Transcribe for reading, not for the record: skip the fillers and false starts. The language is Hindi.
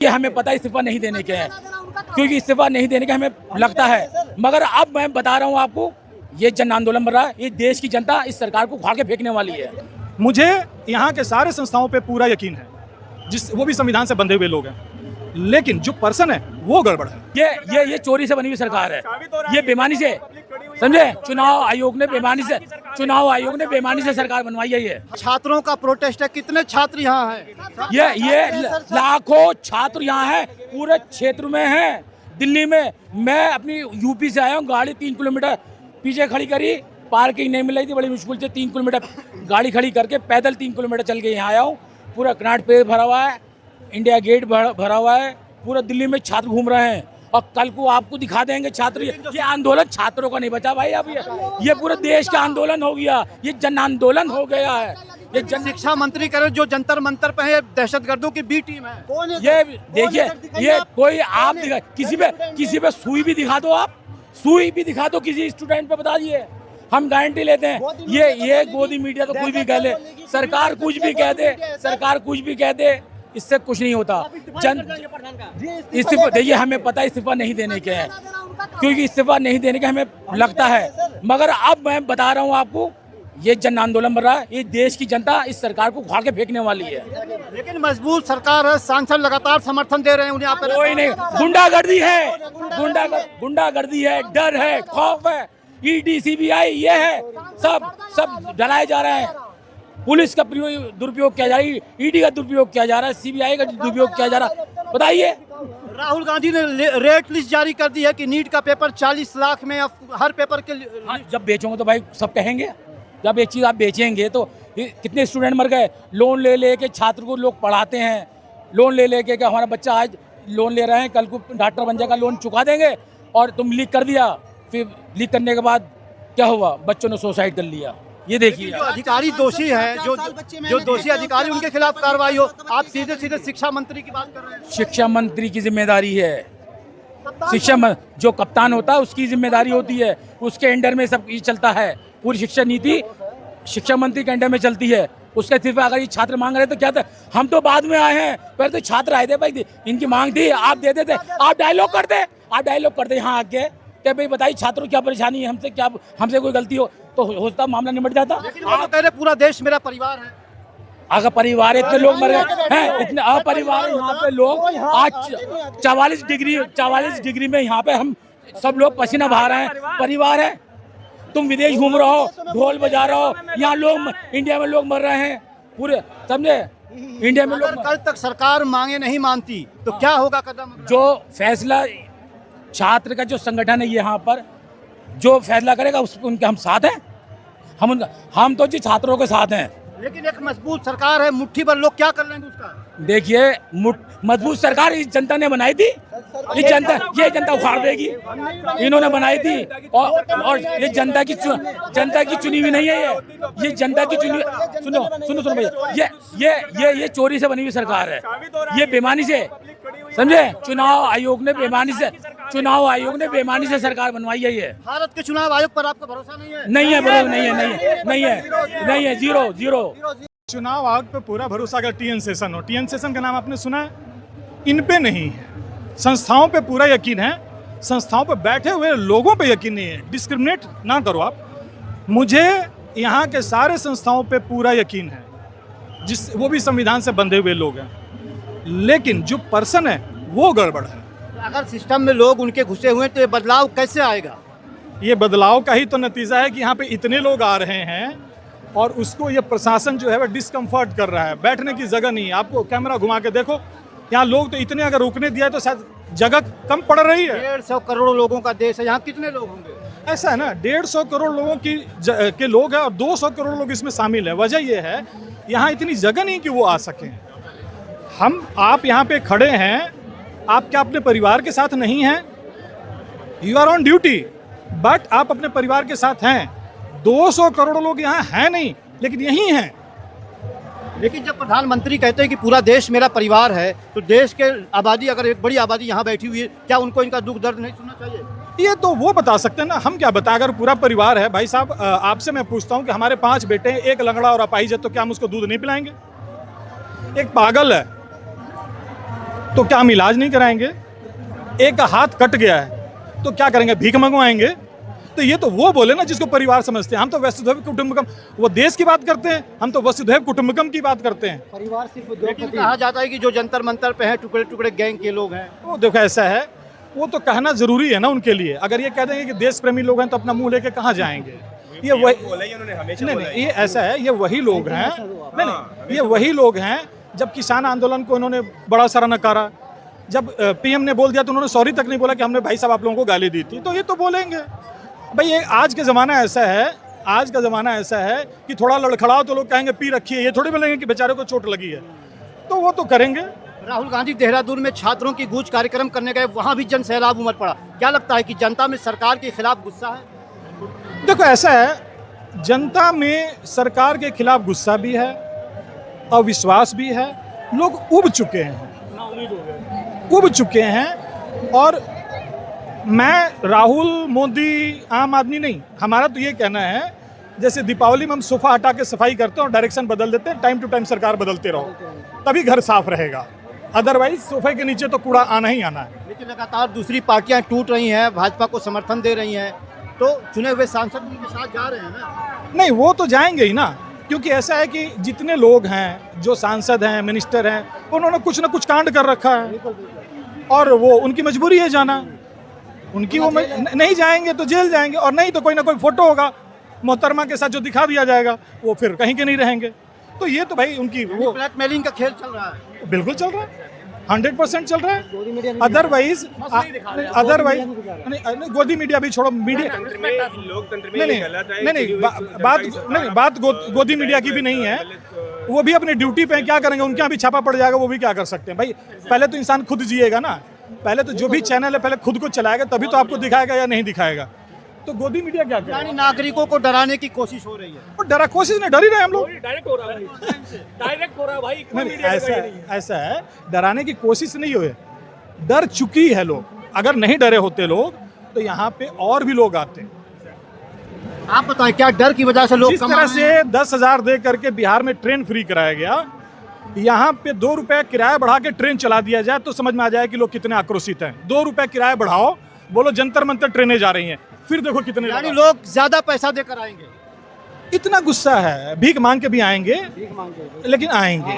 ये हमें पता इस्तीफा नहीं देने के हैं, क्योंकि इस्तीफा नहीं देने के हमें लगता है। मगर अब मैं बता रहा हूँ आपको, ये जन आंदोलन बन रहा है, ये देश की जनता इस सरकार को उखाड़ के फेंकने वाली है। मुझे यहाँ के सारे संस्थाओं पे पूरा यकीन है, वो भी संविधान से बंधे हुए लोग हैं, लेकिन जो पर्सन है वो गड़बड़ है। ये चोरी से बनी हुई सरकार है, ये बेईमानी से, समझे, चुनाव आयोग ने बेईमानी से सरकार बनवाई है। ये छात्रों का प्रोटेस्ट है, कितने छात्र यहाँ हैं? ये लाखों छात्र यहाँ हैं, पूरे क्षेत्र में हैं। दिल्ली में मैं अपनी यूपी से आया हूँ, गाड़ी 3 किलोमीटर पीछे खड़ी करी, पार्किंग नहीं मिल रही थी, बड़ी मुश्किल से 3 किलोमीटर गाड़ी खड़ी करके पैदल 3 किलोमीटर चल के यहाँ आया हूँ। पूरा कनाट पे भरा हुआ है, इंडिया गेट भरा हुआ है, पूरा दिल्ली में छात्र घूम रहे हैं। और कल को आपको दिखा देंगे छात्र, ये आंदोलन छात्रों का नहीं बचा भाई, अब ये पूरे देश का आंदोलन हो गया, ये जन आंदोलन हो गया है। ये शिक्षा मंत्री कह रहे जो जंतर मंतर पे है, दहशतगर्दों की बी टीम है। ये देखिए, ये कोई आप किसी पे सुई भी दिखा दो, आप सुई भी दिखा दो किसी स्टूडेंट पे, बता दिए, हम गारंटी लेते हैं। ये गोदी मीडिया तो कुछ भी कह ले, सरकार कुछ भी कह दे, इससे कुछ नहीं होता। इस्तीफा देखिए, हमें पता इस्तीफा नहीं देने के हैं, क्योंकि इस्तीफा नहीं देने के हमें लगता है। मगर अब मैं बता रहा हूँ आपको, ये जन आंदोलन बन रहा है, ये देश की जनता इस सरकार को उखाड़ के फेंकने वाली है। लेकिन मजबूत सरकार है, सांसद लगातार समर्थन दे रहे हैं उन्हें। कोई नहीं, गुंडागर्दी है, गुंडागर्दी है, डर है, खौफ है, ईडी सीबीआई ये है, सब डराए जा रहे हैं। पुलिस का दुरुपयोग किया जा रहा है, ईडी का दुरुपयोग किया जा रहा है, सीबीआई का दुरुपयोग किया जा रहा है। बताइए, राहुल गांधी ने रेट लिस्ट जारी कर दी है कि नीट का पेपर 40 लाख में हर पेपर के लिए। हाँ, जब बेचोगे तो भाई सब कहेंगे, जब एक चीज़ आप बेचेंगे तो कितने स्टूडेंट मर गए, लोन ले के छात्र को लोग पढ़ाते हैं, लोन ले के हमारा बच्चा आज लोन ले रहे हैं, कल को डॉक्टर बन जाएगा, लोन चुका देंगे, और तुम लीक कर दिया, फिर लीक करने के बाद क्या हुआ, बच्चों ने सुसाइड कर लिया। ये देखिए, जो अधिकारी दोषी है, जो दोषी अधिकारी, उनके खिलाफ कार्रवाई हो। आप सीधे शिक्षा मंत्री की बात कर रहे हैं। शिक्षा मंत्री की जिम्मेदारी है, जो कप्तान होता है उसकी जिम्मेदारी होती है, उसके अंडर में सब ये चलता है, पूरी शिक्षा नीति शिक्षा मंत्री के अंडर में चलती है। उसके सिर्फ अगर ये छात्र मांग रहे तो क्या था, हम तो बाद में आए हैं, पहले तो छात्र आए थे भाई, इनकी मांग थी, आप दे देते, आप डायलॉग करते यहाँ आके क्या भाई बताइए छात्रों क्या परेशानी है, हमसे कोई गलती हो तो होता, मामला निपट जाता। लेकिन पूरा देश मेरा परिवार है। अगर परिवार इतने लोग मर गए हैं, इतने अपरिवार यहाँ पे लोग, आज 44 डिग्री में यहाँ पे हम सब लोग पसीना बहा रहे हैं, परिवार है। तुम विदेश घूम रहे हो, ढोल बजा रहे हो, यहाँ लोग, इंडिया में लोग मर रहे हैं पूरे, समझे, इंडिया में लोग। कल तक सरकार मांगे नहीं मानती तो क्या होगा कदम? जो फैसला छात्र का जो संगठन है यहाँ पर जो फैसला करेगा उनके हम साथ हैं, हम तो जी छात्रों के साथ हैं। लेकिन एक मजबूत सरकार है, मुट्ठी भर लोग क्या कर लेंगे उसका? देखिए, मजबूत सरकार इस जनता ने बनाई थी, ये जनता उखाड़ देगी, इन्होंने बनाई थी, और ये जनता की चुनी हुई नहीं है, ये जनता की चुनी। सुनो भैया, ये चोरी से बनी हुई सरकार है, ये बेईमानी से, समझे, चुनाव आयोग ने बेईमानी से सरकार बनवाई है। ये भारत के चुनाव आयोग पर आपका भरोसा नहीं है? नहीं है, जीरो। चुनाव आयोग पे पूरा भरोसा अगर टीएन सेशन हो, टीएन सेशन का नाम आपने सुना है, इन पे नहीं है। संस्थाओं पे पूरा यकीन है, संस्थाओं पे बैठे हुए लोगों पे यकीन नहीं है। डिस्क्रिमिनेट ना करो आप। मुझे यहाँ के सारे संस्थाओं पे पूरा यकीन है, वो भी संविधान से बंधे हुए लोग हैं, लेकिन जो पर्सन है वो गड़बड़ है। अगर सिस्टम में लोग उनके घुसे हुए तो ये बदलाव कैसे आएगा? ये बदलाव का ही तो नतीजा है कि यहाँ पे इतने लोग आ रहे हैं और उसको ये प्रशासन जो है वह डिस्कम्फर्ट कर रहा है, बैठने की जगह नहीं है। आपको कैमरा घुमा के देखो, यहाँ लोग तो इतने, अगर रुकने दिया तो शायद जगह कम पड़ रही है। 150 करोड़ लोगों का देश है, यहाँ कितने लोग होंगे? ऐसा है ना, 150 करोड़ लोगों के लोग हैं और 200 करोड़ लोग इसमें शामिल है। वजह यह है यहाँ इतनी जगह नहीं कि वो आ सकें। आप यहाँ पे खड़े हैं, आप क्या अपने परिवार के साथ नहीं हैं? You are on duty, but आप अपने परिवार के साथ हैं। 200 करोड़ लोग यहाँ हैं नहीं, लेकिन यही हैं। लेकिन जब प्रधानमंत्री कहते हैं कि पूरा देश मेरा परिवार है, तो देश के आबादी, अगर एक बड़ी आबादी यहाँ बैठी हुई है, क्या उनको इनका दुख दर्द नहीं सुनना चाहिए? ये तो वो बता सकते हैं ना, हम क्या बता। अगर पूरा परिवार है, भाई साहब आपसे मैं पूछता हूँ कि हमारे 5 बेटे हैं, एक लंगड़ा और अपाहिज है, तो क्या हम उसको दूध नहीं पिलाएंगे? एक पागल है, तो क्या हम इलाज नहीं कराएंगे? एक का हाथ कट गया है तो क्या करेंगे? भीख मंगवाएंगे? तो ये तो वो बोले ना जिसको परिवार समझते हैं। हम तो वसुधैव कुटुंबकम, वो देश की बात करते हैं, हम तो वसुधैव कुटुंबकम की बात करते हैं। परिवार सिर्फ लेकिन कहा जाता है कि जो जंतर मंतर पे हैं टुकड़े टुकड़े गैंग के लोग हैं। वो देखो ऐसा है, वो तो कहना जरूरी है ना उनके लिए। अगर ये कह देंगे कि देश प्रेमी लोग हैं तो अपना मुंह लेके कहाँ जाएंगे? ये वही नहीं, ये ऐसा है, ये वही लोग हैं, नहीं, ये वही लोग हैं। जब किसान आंदोलन को इन्होंने बड़ा सारा नकारा, जब पीएम ने बोल दिया तो उन्होंने सॉरी तक नहीं बोला कि हमने भाई साहब आप लोगों को गाली दी थी। तो ये तो बोलेंगे भाई। ये आज का ज़माना ऐसा है, आज का ज़माना ऐसा है कि थोड़ा लड़खड़ाओ तो लोग कहेंगे पी रखी है। ये थोड़ी बोलेंगे कि बेचारे को चोट लगी है, तो वो तो करेंगे। राहुल गांधी देहरादून में छात्रों की गूंज कार्यक्रम करने गए, वहां भी जन सैलाब उमड़ पड़ा। क्या लगता है कि जनता में सरकार के खिलाफ गुस्सा है? देखो ऐसा है, जनता में सरकार के खिलाफ गुस्सा भी है, अविश्वास भी है। लोग उब चुके हैं, उब चुके हैं। और मैं राहुल मोदी आम आदमी नहीं, हमारा तो ये कहना है जैसे दीपावली में हम सोफा हटा के सफाई करते हैं और डायरेक्शन बदल देते हैं, टाइम टू टाइम सरकार बदलते रहो, तभी घर साफ रहेगा। अदरवाइज सोफे के नीचे तो कूड़ा आना ही आना है। लेकिन लगातार दूसरी पार्टियां टूट रही हैं, भाजपा को समर्थन दे रही हैं, तो चुने हुए सांसद उनके साथ जा रहे हैं ना? नहीं, वो तो जाएंगे ही ना, क्योंकि ऐसा है कि जितने लोग हैं, जो सांसद हैं, मिनिस्टर हैं, उन्होंने कुछ ना कुछ कांड कर रखा है और वो उनकी मजबूरी है जाना। उनकी वो नहीं जाएंगे तो जेल जाएंगे, और नहीं तो कोई ना कोई फोटो होगा मोहतरमा के साथ जो दिखा दिया जाएगा, वो फिर कहीं के नहीं रहेंगे। तो ये तो भाई उनकी वो ब्लैकमेलिंग का खेल चल रहा है। बिल्कुल चल रहा है, 100% चल रहा है। अदरवाइज गोदी मीडिया भी छोड़ो, मीडिया नहीं, बात गोदी मीडिया की भी नहीं है। वो भी अपनी ड्यूटी पे क्या करेंगे? उनके यहाँ भी छापा पड़ जाएगा, वो भी क्या कर सकते हैं भाई? पहले तो इंसान खुद जिएगा ना, पहले तो जो भी चैनल है पहले खुद को चलाएगा, तभी तो आपको दिखाएगा या नहीं दिखाएगा। तो गोदी मीडिया क्या करे? यानी नागरिकों को डराने की कोशिश हो रही है। और डरा कोशिश नहीं, डर ही रहे हम लोग। डायरेक्ट हो रहा है भाई, डायरेक्ट हो रहा है भाई। नहीं, ऐसा है, डराने की कोशिश नहीं हुई, डर चुकी है लोग। अगर नहीं डरे होते लोग तो यहाँ पे और भी लोग आते। आप बताएं, क्या डर की वजह से लोग जिस तरह से 10,000 दे करके बिहार में ट्रेन फ्री कराया गया, यहाँ पे 2 रुपए किराया बढ़ा के ट्रेन चला दिया जाए तो समझ में आ जाए कि लोग कितने आक्रोशित हैं। 2 रुपए किराया बढ़ाओ, बोलो जंतर मंतर ट्रेनें जा रही हैं, फिर देखो कितने, यानी लोग ज्यादा पैसा देकर आएंगे। इतना गुस्सा है, भीख मांग के भी आएंगे, लेकिन आएंगे।